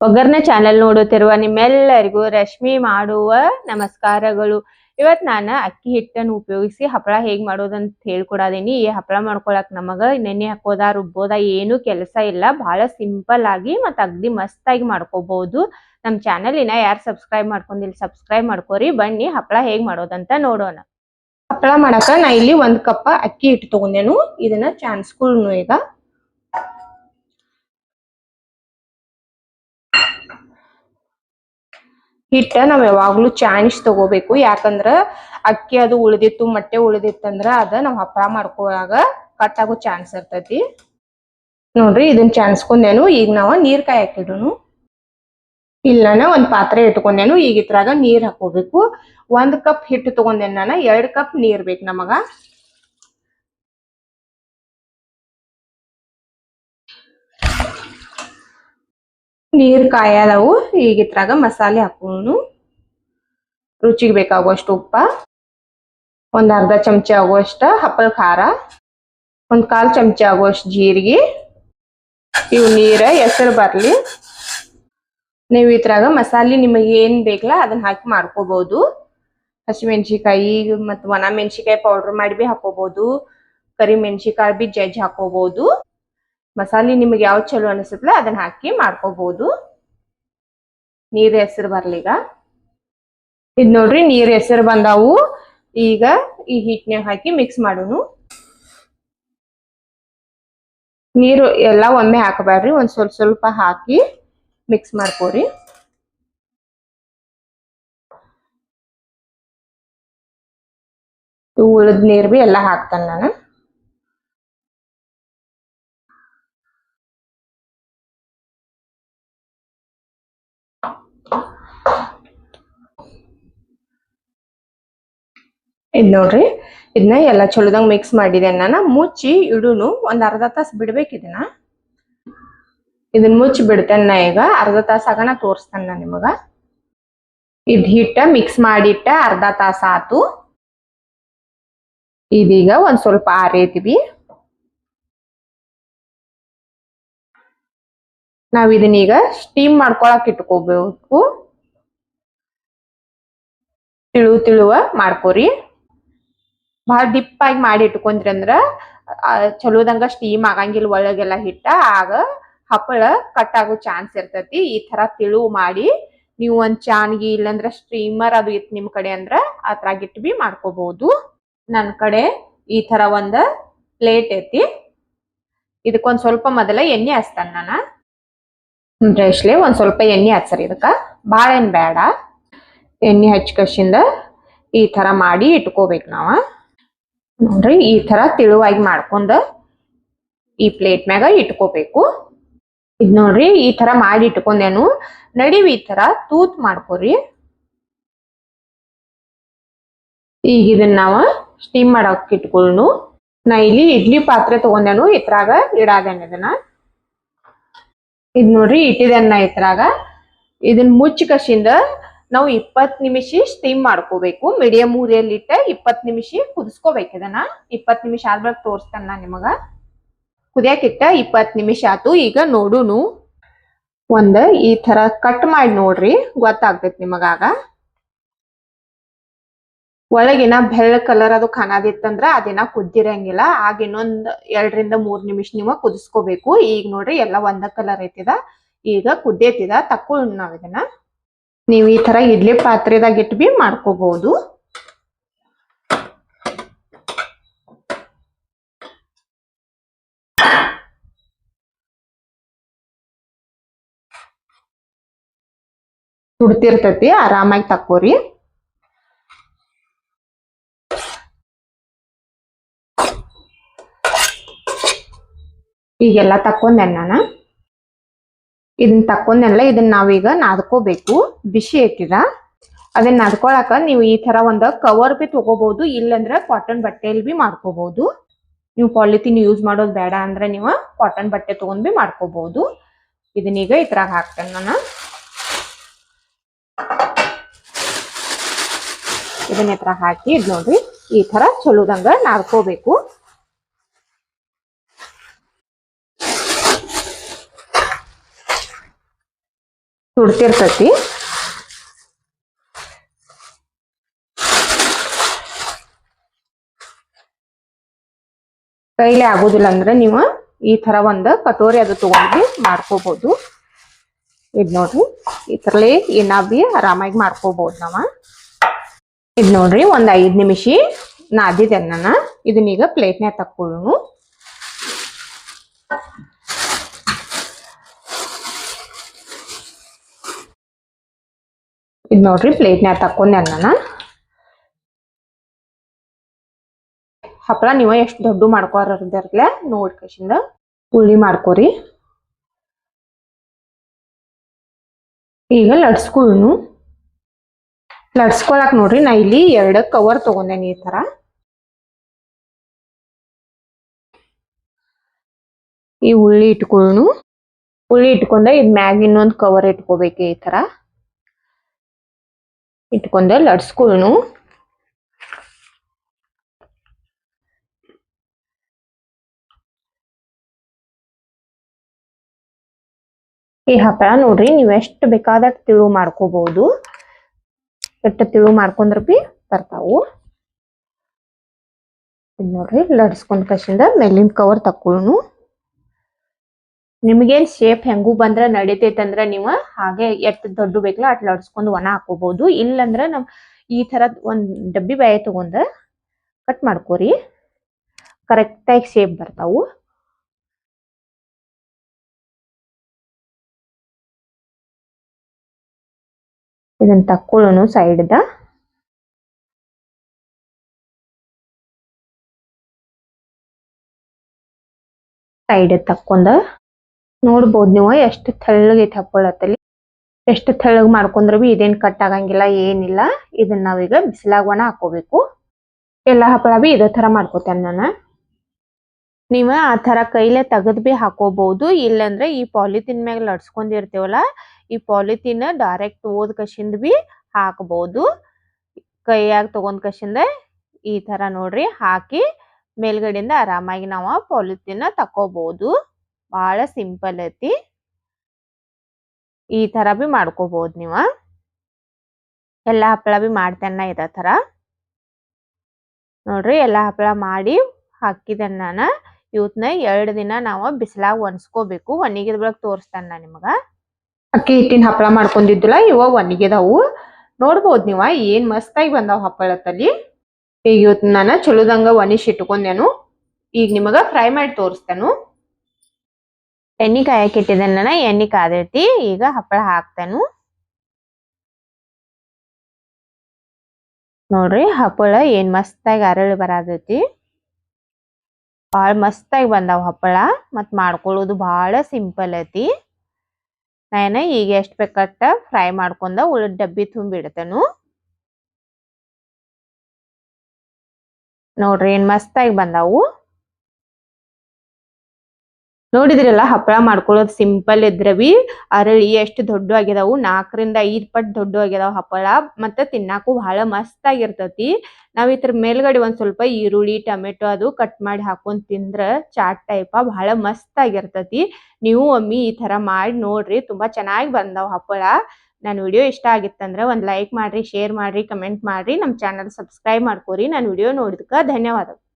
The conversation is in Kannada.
ಒಗ್ಗರ್ನ ಚಾನೆಲ್ ನೋಡುತ್ತಿರುವ ನಿಮ್ಮೆಲ್ಲರಿಗೂ ರಶ್ಮಿ ಮಾಡುವ ನಮಸ್ಕಾರಗಳು. ಇವತ್ತು ನಾನು ಅಕ್ಕಿ ಹಿಟ್ಟನ್ನು ಉಪಯೋಗಿಸಿ ಹಪ್ಪಳ ಹೇಗೆ ಮಾಡೋದಂತ ಹೇಳ್ಕೊಡಾದೀನಿ. ಈ ಹಪ್ಪಳ ಮಾಡ್ಕೊಳಕ್ ನಮಗ ನೆನೆ ಹಾಕೋದ ರುಬ್ಬೋದ ಏನು ಕೆಲಸ ಇಲ್ಲ. ಬಹಳ ಸಿಂಪಲ್ ಆಗಿ ಮತ್ತು ಅಗ್ದಿ ಮಸ್ತಾಗಿ ಮಾಡ್ಕೋಬಹುದು. ನಮ್ಮ ಚಾನಲಿನ ಯಾರು ಸಬ್ಸ್ಕ್ರೈಬ್ ಮಾಡ್ಕೊಂಡಿಲ್ಲ ಸಬ್ಸ್ಕ್ರೈಬ್ ಮಾಡ್ಕೋರಿ. ಬನ್ನಿ ಹಪ್ಪಳ ಹೇಗೆ ಮಾಡೋದಂತ ನೋಡೋಣ. ಹಪ್ಪಳ ಮಾಡಕ ನಾ ಇಲ್ಲಿ 1 ಕಪ್ ಅಕ್ಕಿ ಹಿಟ್ಟು ತಗೊಂಡೇನು. ಇದನ್ನ ಚಾನ್ಸ್ಕೊಳ್ಳು. ಈಗ ಹಿಟ್ಟ ನಾವ್ ಯಾವಾಗ್ಲೂ ಚಾಣಿಸ್ ತಗೋಬೇಕು. ಯಾಕಂದ್ರ ಅಕ್ಕಿ ಅದು ಉಳಿದಿತ್ತು ಮೊಟ್ಟೆ ಉಳಿದಿತ್ತಂದ್ರ ಅದ ನಾವ್ ಹಪ್ಪಳ ಮಾಡ್ಕೊಳಾಗ ಕಟ್ ಆಗೋ ಚಾನ್ಸ್ ಇರ್ತೈತಿ. ನೋಡ್ರಿ ಇದನ್ನ ಚಾನ್ಸ್ಕೊಂಡೇನು. ಈಗ ನಾವ ನೀರ್ ಕಾಯಕ್ಕಿಡೋನು. ಇಲ್ಲನ ಒಂದ್ ಪಾತ್ರೆ ಇಟ್ಕೊಂಡೇನು. ಈಗ ಇದ್ರಾಗ ನೀರ್ ಹಾಕೋಬೇಕು. 1 ಕಪ್ ಹಿಟ್ಟು ತಗೊಂಡೇನ ನಾನು. 2 ಕಪ್ ನೀರ್ ಬೇಕು ನಮಗ. ನೀರ್ ಕಾಯದವು. ಈಗ ಇದ್ರಾಗ ಮಸಾಲೆ ಹಾಕೋನು. ರುಚಿಗೆ ಬೇಕಾಗುವಷ್ಟು ಉಪ್ಪ, 1 ಅರ್ಧ ಚಮಚ ಆಗುವಷ್ಟ ಹಪ್ಪಳ ಖಾರ, 1/4 ಚಮಚ ಆಗುವಷ್ಟು ಜೀರಿಗೆ. ಇವು ನೀರ ಹೆಸರು ಬರ್ಲಿ. ನೀವು ಇದ್ರಾಗ ಮಸಾಲೆ ನಿಮಗೆ ಏನ್ ಬೇಕಲ್ಲ ಅದನ್ನ ಹಾಕಿ ಮಾಡ್ಕೋಬಹುದು. ಹಸಿಮೆಣಸಿಕಾಯಿ ಮತ್ತು ಒಣ ಮೆಣಸಿಕಾಯಿ ಪೌಡರ್ ಮಾಡಿ ಬಿ ಹಾಕೋಬಹುದು. ಕರಿ ಮೆಣಸಿಕಾಯಿ ಬಿ ಜಜ್ಜಿ ಹಾಕೋಬಹುದು. ಮಸಾಲೆ ನಿಮಗೆ ಯಾವ ಚಲೋ ಅನಿಸುತ್ತಲ್ಲ ಅದನ್ನ ಹಾಕಿ ಮಾಡ್ಕೋಬಹುದು. ನೀರ್ ಹೆಸರು ಬರ್ಲಿಗ. ಇದ್ ನೋಡ್ರಿ ನೀರ್ ಹೆಸರು ಬಂದಾವು. ಈಗ ಈ ಹಿಟ್ಟನ್ಯಾಗ ಹಾಕಿ ಮಿಕ್ಸ್ ಮಾಡೋನು. ನೀರು ಎಲ್ಲ ಒಮ್ಮೆ ಹಾಕಬೇಡ್ರಿ, ಒಂದ್ ಸ್ವಲ್ಪ ಸ್ವಲ್ಪ ಹಾಕಿ ಮಿಕ್ಸ್ ಮಾಡ್ಕೋರಿ. ಉಳಿದ ನೀರ್ ಬಿ ಎಲ್ಲ ಹಾಕ್ತಾನ ನಾನು. ಇದ್ ನೋಡ್ರಿ ಇದನ್ನ ಎಲ್ಲ ಚಲೋದಂಗ್ ಮಿಕ್ಸ್ ಮಾಡಿದೆ ನಾನು. ಮುಚ್ಚಿ ಇಡುನು. ಒಂದ್ ಅರ್ಧ ತಾಸು ಬಿಡ್ಬೇಕು ಇದನ್ನ. ಇದನ್ನ ಮುಚ್ಚಿ ಬಿಡ್ತೇನೆ ಈಗ. ಅರ್ಧ ತಾಸು ಆಗಣ ತೋರಿಸ್ತೇನೆ ನಾ ನಿಮಗ. ಇದ್ ಹಿಟ್ಟ ಮಿಕ್ಸ್ ಮಾಡಿಟ್ಟ ಅರ್ಧ ತಾಸು ಆತು. ಇದೀಗ ಒಂದ್ ಸ್ವಲ್ಪ ಆರೈತಿವಿ. ನಾವ್ ಇದನ್ನೀಗ ಸ್ಟೀಮ್ ಮಾಡ್ಕೊಳಕ್ ಇಟ್ಕೋಬೇಕು. ತಿಳುವ ಮಾಡ್ಕೋರಿ. ಬಹಳ ಡಿಪ್ ಆಗಿ ಮಾಡಿ ಇಟ್ಕೊಂಡ್ರಿ ಅಂದ್ರ ಚಲೋದಂಗ ಸ್ಟೀಮ್ ಆಗಂಗಿಲ್ಲ ಒಳಗೆಲ್ಲ ಹಿಟ್ಟ. ಆಗ ಹಪ್ಪಳ ಕಟ್ ಆಗೋ ಚಾನ್ಸ್ ಇರ್ತೈತಿ. ಈ ತರ ತಿಳುವು ಮಾಡಿ ನೀವು ಒಂದ್ ಚಾನ್ಗಿ ಇಲ್ಲಂದ್ರ ಸ್ಟೀಮರ್ ಅದು ಇತ್ತು ನಿಮ್ ಕಡೆ ಅಂದ್ರ ಅದ್ರಾಗ ಇಟ್ಟು ಬಿ ಮಾಡ್ಕೋಬಹುದು. ನನ್ ಕಡೆ ಈ ತರ ಒಂದ್ ಪ್ಲೇಟ್ ಐತಿ. ಇದಕ್ಕೊಂದ್ ಸ್ವಲ್ಪ ಮೊದಲ ಎಣ್ಣೆ ಹಚ್ತಾನ ನಾನು. ಬ್ರಷ್ಲೆ ಒಂದ್ ಸ್ವಲ್ಪ ಎಣ್ಣೆ ಹಚ್ಚರಿ. ಇದಕ್ಕ ಬಾಳ ಏನ್ ಬೇಡ. ಎಣ್ಣೆ ಹಚ್ಕಸಿಂದ ಈ ತರ ಮಾಡಿ ಇಟ್ಕೋಬೇಕು ನಾವ. ನೋಡ್ರಿ ಈ ತರ ತಿಳುವಾಗಿ ಮಾಡ್ಕೊಂಡ ಈ ಪ್ಲೇಟ್ ಮ್ಯಾಗ ಇಟ್ಕೋಬೇಕು. ಇದ್ ನೋಡ್ರಿ ಈ ತರ ಮಾಡಿ ಇಟ್ಕೊಂಡೇನು. ನಡಿವ್ ಈ ತರ ತೂತ್ ಮಾಡ್ಕೋರಿ. ಈಗ ಇದನ್ನ ನಾವ ಸ್ಟೀಮ್ ಮಾಡಕ್ ಇಟ್ಕೊಳ್ಳು. ನಾ ಇಲ್ಲಿ ಇಡ್ಲಿ ಪಾತ್ರೆ ತಗೊಂಡೇನು. ಇದ್ರಾಗ ಇಡಾದೇನ ಇದನ್ನ. ಇದ್ ನೋಡ್ರಿ ಇಟ್ಟಿದೇನ ಇದ್ರಾಗ. ಇದನ್ನ ಮುಚ್ಚ ಕಸಿಂದ ನಾವು 20 ನಿಮಿಷ ಸ್ಟೀಮ್ ಮಾಡ್ಕೋಬೇಕು. ಮೀಡಿಯಂ ಊರಿಯಲ್ಲಿ ಇಟ್ಟ 20 ನಿಮಿಷ ಕುದಿಸ್ಕೋಬೇಕು ಇದನ್ನ. 20 ನಿಮಿಷ ಆದ್ಮೇಲೆ ತೋರಿಸ್ತೇನೆ ನಾ ನಿಮಗ. ಕುದಿಯಾಕಿಟ್ಟ 20 ನಿಮಿಷ ಆತು. ಈಗ ನೋಡುನು. ಒಂದ್ ಈ ತರ ಕಟ್ ಮಾಡಿ ನೋಡ್ರಿ, ಗೊತ್ತಾಗ್ತೈತಿ ನಿಮಗಾಗ. ಒಳಗಿನ ಬೆಳ್ಳ ಕಲರ್ ಅದು ಕಾಣದಿತ್ತಂದ್ರ ಅದೇನ ಕುದ್ದಿರಂಗಿಲ್ಲ. ಆಗ ಇನ್ನೊಂದ್ 2 ರಿಂದ 3 ನಿಮಿಷ ನೀವು ಕುದಿಸ್ಕೋಬೇಕು. ಈಗ ನೋಡ್ರಿ ಎಲ್ಲ ಒಂದ ಕಲರ್ ಐತಿದ. ಈಗ ಕುದ್ದೇತಿದ. ತಕ್ಕೊಳ್ಳೋಣ ನಾವ್ ಇದನ್ನ. ನೀವು ಈ ತರ ಇಡ್ಲಿ ಪಾತ್ರೆದಾಗ ಇಟ್ಟು ಬಿ ಮಾಡ್ಕೋಬಹುದು. ಸುಡ್ತಿರ್ತೈತಿ. ಆರಾಮಾಗಿ ತಕ್ಕೋರಿ. ಈಗೆಲ್ಲ ತಕ್ಕೊಂಡೆನ ನಾನು. ಇದನ್ನ ತಕ್ಕೊಂಡೆಲ್ಲ. ಇದನ್ನ ನಾವೀಗ ನಾದ್ಕೋಬೇಕು. ಬಿಸಿ ಐತಿದ. ಅದನ್ನ ನಾದ್ಕೊಳಕ ನೀವು ಈ ತರ ಒಂದ್ ಕವರ್ ಬಿ ತಗೋಬಹುದು. ಇಲ್ಲಂದ್ರ ಕಾಟನ್ ಬಟ್ಟೆಯಲ್ಲಿ ಬಿ ಮಾಡ್ಕೋಬಹುದು. ನೀವು ಪಾಲಿಥಿನ್ ಯೂಸ್ ಮಾಡೋದು ಬೇಡ ಅಂದ್ರೆ ನೀವು ಕಾಟನ್ ಬಟ್ಟೆ ತಗೊಂಡ್ ಬಿ ಮಾಡ್ಕೋಬಹುದು. ಇದನ್ನೀಗ ಇದ್ರಾಗ ಹಾಕ್ತೇನೆ ನಾನು. ಇದನ್ನ ಇದ್ರಾಗ ಹಾಕಿ ಇದ್ ನೋಡ್ರಿ ಈ ತರ ಚಲೋದಂಗ ನಾದ್ಕೋಬೇಕು. ಸುಡ್ತಿರ್ತೈತಿ. ಕೈಲಿ ಆಗೋದಿಲ್ಲ ಅಂದ್ರೆ ನೀವು ಈ ತರ ಒಂದು ಕಟೋರಿ ಅದು ತಗೊಂಡು ಮಾಡ್ಕೋಬಹುದು. ಇದ್ ನೋಡ್ರಿ ಈ ತರಲಿ ಏನ ಬಿ ಆರಾಮಾಗಿ ಮಾಡ್ಕೋಬಹುದು ನಾವ. ಇದ್ ನೋಡ್ರಿ ಒಂದ್ 5 ನಿಮಿಷ ನಾದಿದೆನ್ನ ಇದನ್ನೀಗ ಪ್ಲೇಟ್ನ್ಯಾಗ ತಕ್ಕೊಳ್ಳೋಣ. ಇದ್ ನೋಡ್ರಿ ಪ್ಲೇಟ್ನ್ಯಾಗ ತಕ್ಕೊಂಡೆ ಅನ್ನ. ಹಪ್ಪಳ ನೀವು ಎಷ್ಟು ದೊಡ್ಡ ಮಾಡ್ಕೋರರ್ಲೆ ನೋಡಿ ಕಶಿಂದ ಉಳ್ಳಿ ಮಾಡ್ಕೋರಿ. ಈಗ ಲಡ್ಸ್ಕೊಳ್ಳೋಣ. ಲಡ್ಸ್ಕೊಳಕ್ ನೋಡ್ರಿ ನಾ ಇಲ್ಲಿ 2 ಕವರ್ ತಗೊಂಡೇನಿ ಈ ತರ. ಈ ಉಳ್ಳಿ ಇಟ್ಕೊಳ್ಳೋಣ. ಉಳ್ಳಿ ಇಟ್ಕೊಂಡ ಇದ್ ಮ್ಯಾಗ ಇನ್ನೊಂದು ಕವರ್ ಇಟ್ಕೋಬೇಕು ಈ ತರ ಇಟ್ಕೊಂಡೆ ಲಡ್ಸ್ಕೊಳ್ಳೋಣ. ಈ ಹಪ್ಪಳ ನೋಡ್ರಿ ನೀವ್ ಎಷ್ಟು ಬೇಕಾದಾಗ ತಿಳು ಮಾಡ್ಕೋಬಹುದು. ಎಷ್ಟು ತಿಳು ಮಾಡ್ಕೊಂಡ್ರ ಬಿ ಬರ್ತಾವು. ನೋಡ್ರಿ ಲಡ್ಸ್ಕೊಂಡ್ ಕಸಿಂದ ಮೇಲಿನ ಕವರ್ ತಕ್ಕೊಳ್ಳೋಣ. ನಿಮ್ಗೇನ್ ಶೇಪ್ ಹೆಂಗೂ ಬಂದ್ರ ನಡಿತೈತಂದ್ರ ನೀವು ಹಾಗೆ ಎಷ್ಟು ದೊಡ್ಡ ಬೇಕಲ್ಲ ಅಟ್ ಲಡ್ಸ್ಕೊಂಡ್ ಒಣ ಹಾಕೋಬಹುದು. ಇಲ್ಲಂದ್ರ ನಮ್ ಈ ತರ ಒಂದ್ ಡಬ್ಬಿ ಬಾಯಿ ತಗೊಂಡ ಕಟ್ ಮಾಡ್ಕೋರಿ. ಕರೆಕ್ಟ್ ಆಗಿ ಶೇಪ್ ಬರ್ತಾವು. ಇದನ್ನ ತಕ್ಕೊಳ್ಳೋಣ ಸೈಡ್ ದ. ಸೈಡ್ ತಕ್ಕೊಂಡ ನೋಡ್ಬೋದು ನೀವು ಎಷ್ಟು ತೆಳ್ಳಗೈತಿ ಹಪ್ಪಳತ್ತಲ್ಲಿ. ಎಷ್ಟು ತೆಳ್ಳಗ್ ಮಾಡ್ಕೊಂಡ್ರ ಬಿ ಇದೇನ್ ಕಟ್ ಆಗಂಗಿಲ್ಲ ಏನಿಲ್ಲ. ಇದನ್ನ ನಾವೀಗ ಬಿಸಿಲಾಗ ಒಣ ಹಾಕೋಬೇಕು. ಎಲ್ಲಾ ಹಪ್ಪಳ ಬಿ ಇದೇ ತರ ಮಾಡ್ಕೋತೇನೆ ನಾನು. ನೀವ ಆ ತರ ಕೈಲೇ ತೆಗದ್ ಬಿ ಹಾಕೋಬಹುದು. ಇಲ್ಲಂದ್ರೆ ಈ ಪಾಲಿಥಿನ್ ಮ್ಯಾಗ ಲಡ್ಸ್ಕೊಂಡಿರ್ತೇವಲ್ಲ ಈ ಪಾಲಿಥಿನ್ ಡೈರೆಕ್ಟ್ ಓದ್ ಕಸಿಂದ ಬಿ ಹಾಕಬಹುದು. ಕೈಯಾಗ ತಗೊಂಡ್ ಕಸಿಂದ ಈ ತರ ನೋಡ್ರಿ ಹಾಕಿ ಮೇಲ್ಗಡೆಯಿಂದ ಆರಾಮಾಗಿ ನಾವು ಪಾಲಿಥಿನ್ ತಕೋಬಹುದು. ಬಹಳ ಸಿಂಪಲ್ ಐತಿ. ಈ ತರ ಬಿ ಮಾಡ್ಕೋಬಹುದು ನೀವ. ಎಲ್ಲಾ ಹಪ್ಪಳ ಬಿ ಮಾಡ್ತೇನ ಇದ ತರ ನೋಡ್ರಿ. ಎಲ್ಲಾ ಹಪ್ಪಳ ಮಾಡಿ ಹಾಕಿದೆನ ನಾನು. ಇವತ್ನ 2 ದಿನ ನಾವು ಬಿಸಿಲಾಗ ಒಣಸ್ಕೋಬೇಕು. ಒಣಗಿದ ಬಳಕ ತೋರಿಸ್ತೇನೆ ನಾ ನಿಮಗ. ಅಕ್ಕಿ ಹಿಟ್ಟಿನ ಹಪ್ಪಳ ಮಾಡ್ಕೊಂಡಿದ್ದಿಲ್ಲ ಇವ ಒಣಗಿದಾವು ನೋಡ್ಬೋದು ನೀವ. ಏನ್ ಮಸ್ತಾಗಿ ಬಂದಾವ್ ಹಪ್ಪಳತ್ತಲ್ಲಿ. ಈಗ ಇವತ್ತು ನಾನು ಚಲೋದಂಗ ಒಣಿಸಿ ಇಟ್ಕೊಂಡೇನು. ಈಗ ನಿಮಗ ಫ್ರೈ ಮಾಡಿ ತೋರಿಸ್ತೇನು. ಎಣ್ಣೆ ಕಾಯಕ್ಕೆ ಇಟ್ಟಿದ್ದೇನೆ ನಾನು. ಎಣ್ಣೆ ಕಾದೈತಿ. ಈಗ ಹಪ್ಪಳ ಹಾಕ್ತೇನು. ನೋಡ್ರಿ ಹಪ್ಪಳ ಏನ್ ಮಸ್ತಾಗಿ ಅರಳಿ ಬರತೈತಿ. ಬಾಳ ಮಸ್ತಾಗಿ ಬಂದಾವ್ ಹಪ್ಪಳ. ಮತ್ ಮಾಡ್ಕೊಳ್ಳೋದು ಬಹಳ ಸಿಂಪಲ್ ಐತಿ. ನಾನು ಈಗ ಎಷ್ಟ್ ಬೇಕಟ್ಟ ಫ್ರೈ ಮಾಡ್ಕೊಂಡ ಉಳಿದ ಡಬ್ಬಿ ತುಂಬಿಡ್ತೇನು. ನೋಡ್ರಿ ಏನ್ ಮಸ್ತಾಗಿ ಬಂದಾವು. ನೋಡಿದ್ರಲ್ಲ ಹಪ್ಪಳ ಮಾಡ್ಕೊಳ್ಳೋದು ಸಿಂಪಲ್ ಇದ್ರ ಬಿ ಅರಳಿ ಎಷ್ಟು ದೊಡ್ಡ ಆಗಿದಾವು. 4 ರಿಂದ 5 ಪಟ್ಟು ದೊಡ್ಡ ಆಗಿದಾವ್ ಹಪ್ಪಳ. ಮತ್ತೆ ತಿನ್ನಾಕು ಬಹಳ ಮಸ್ತ್ ಆಗಿರ್ತತಿ. ನಾವ್ ಇದ್ರ ಮೇಲ್ಗಡೆ ಒಂದ್ ಸ್ವಲ್ಪ ಈರುಳ್ಳಿ ಟೊಮೆಟೊ ಅದು ಕಟ್ ಮಾಡಿ ಹಾಕೊಂಡ್ ತಿಂದ್ರ ಚಾಟ್ ಟೈಪ ಬಹಳ ಮಸ್ತ್ ಆಗಿರ್ತತಿ. ನೀವು ಒಮ್ಮೆ ಈ ತರ ಮಾಡಿ ನೋಡ್ರಿ. ತುಂಬಾ ಚೆನ್ನಾಗಿ ಬಂದಾವ್ ಹಪ್ಪಳ. ನನ್ನ ವಿಡಿಯೋ ಇಷ್ಟ ಆಗಿತ್ತಂದ್ರ ಒಂದ್ ಲೈಕ್ ಮಾಡ್ರಿ, ಶೇರ್ ಮಾಡ್ರಿ, ಕಮೆಂಟ್ ಮಾಡ್ರಿ. ನಮ್ ಚಾನಲ್ ಸಬ್ಸ್ಕ್ರೈಬ್ ಮಾಡ್ಕೋರಿ. ನನ್ನ ವಿಡಿಯೋ ನೋಡಿದಕ್ಕ ಧನ್ಯವಾದ.